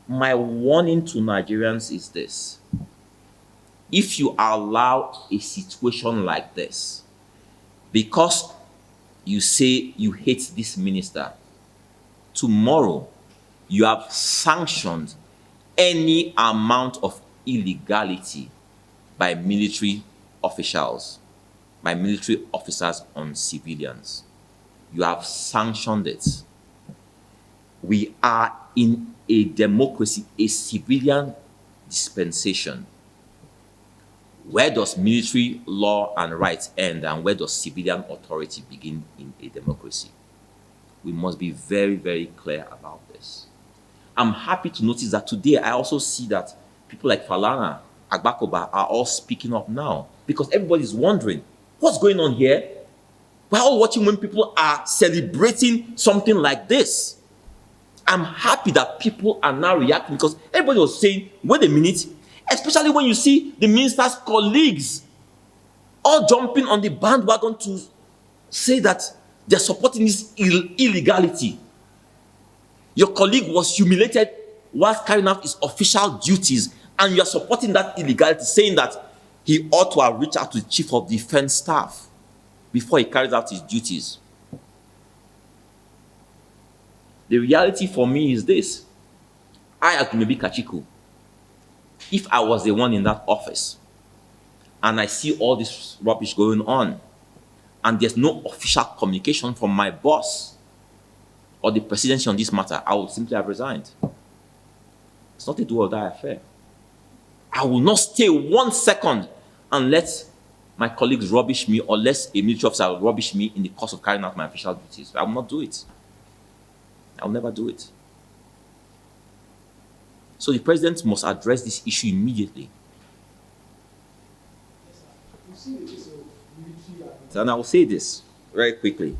My warning to Nigerians is this: if you allow a situation like this, because you say you hate this minister, tomorrow you have sanctioned any amount of illegality by military officials, by military officers on civilians. You have sanctioned it. We are in a democracy, a civilian dispensation. Where does military law and rights end, and where does civilian authority begin in a democracy? We must be very, very clear about this. I'm happy to notice that today I also see that people like Falana, Agbakoba are all speaking up now, because everybody's wondering what's going on here. We're all watching when people are celebrating something like this. I'm happy that people are now reacting, because everybody was saying, wait a minute, especially when you see the minister's colleagues all jumping on the bandwagon to say that they're supporting this illegality. Your colleague was humiliated whilst carrying out his official duties, and you're supporting that illegality, saying that he ought to have reached out to the Chief of Defense Staff before he carries out his duties. The reality for me is this: I, as maybe Kachikwu, if I was the one in that office and I see all this rubbish going on and there's no official communication from my boss or the presidency on this matter, I would simply have resigned. It's not a do or die affair. I will not stay 1 second and let my colleagues rubbish me, or let a military officer rubbish me in the course of carrying out my official duties. I will not do it. I will never do it. So the president must address this issue immediately. And I will say this very quickly.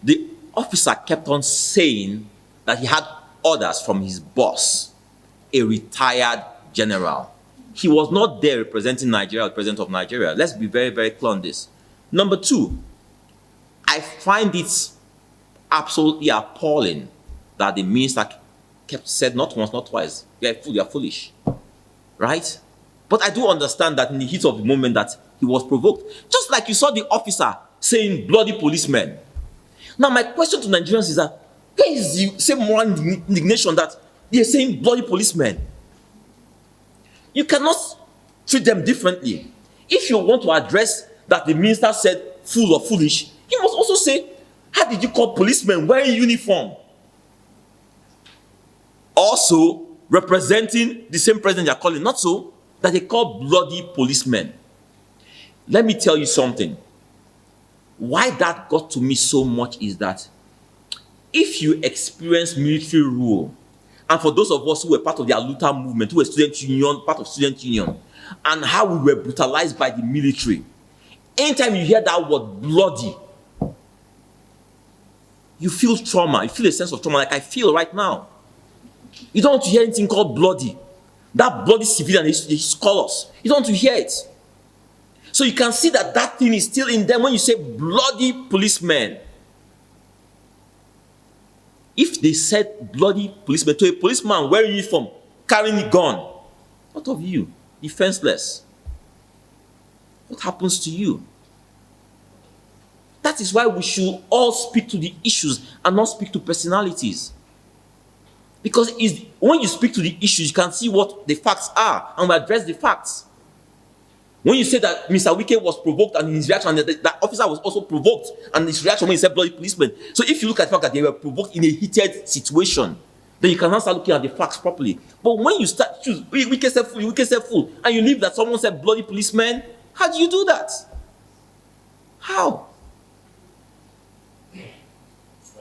The officer kept on saying that he had orders from his boss, a retired general. He was not there representing Nigeria, the president of Nigeria. Let's be very, very clear on this. Number two, I find it absolutely appalling that the minister kept said not once, not twice, you're a fool, you're foolish. Right? But I do understand that in the heat of the moment that he was provoked. Just like you saw the officer saying bloody policemen. Now my question to Nigerians is that, where is the same moral indignation that they're saying bloody policemen? You cannot treat them differently. If you want to address that the minister said fool or foolish, you must also say, how did you call policemen wearing uniform also representing the same president you're calling? Not so, that they call bloody policemen. Let me tell you something. Why that got to me so much is that if you experience military rule, and for those of us who were part of the Aluta movement, who were student union, part of student union, and how we were brutalized by the military, anytime you hear that word bloody, you feel trauma, you feel a sense of trauma, like I feel right now. You don't want to hear anything called bloody. That bloody civilian, they call us. You don't want to hear it. So you can see that that thing is still in them when you say bloody policemen. If they said bloody policemen to a policeman wearing uniform, carrying a gun, what of you? Defenseless. What happens to you? That is why we should all speak to the issues and not speak to personalities. Because when you speak to the issues, you can see what the facts are and we address the facts. When you say that Mr. Wike was provoked and his reaction, and that officer was also provoked and his reaction when he said bloody policeman. So if you look at the fact that they were provoked in a heated situation, then you can now start looking at the facts properly. But when you start choose Wike said fool, and you leave that someone said bloody policeman, how do you do that? How?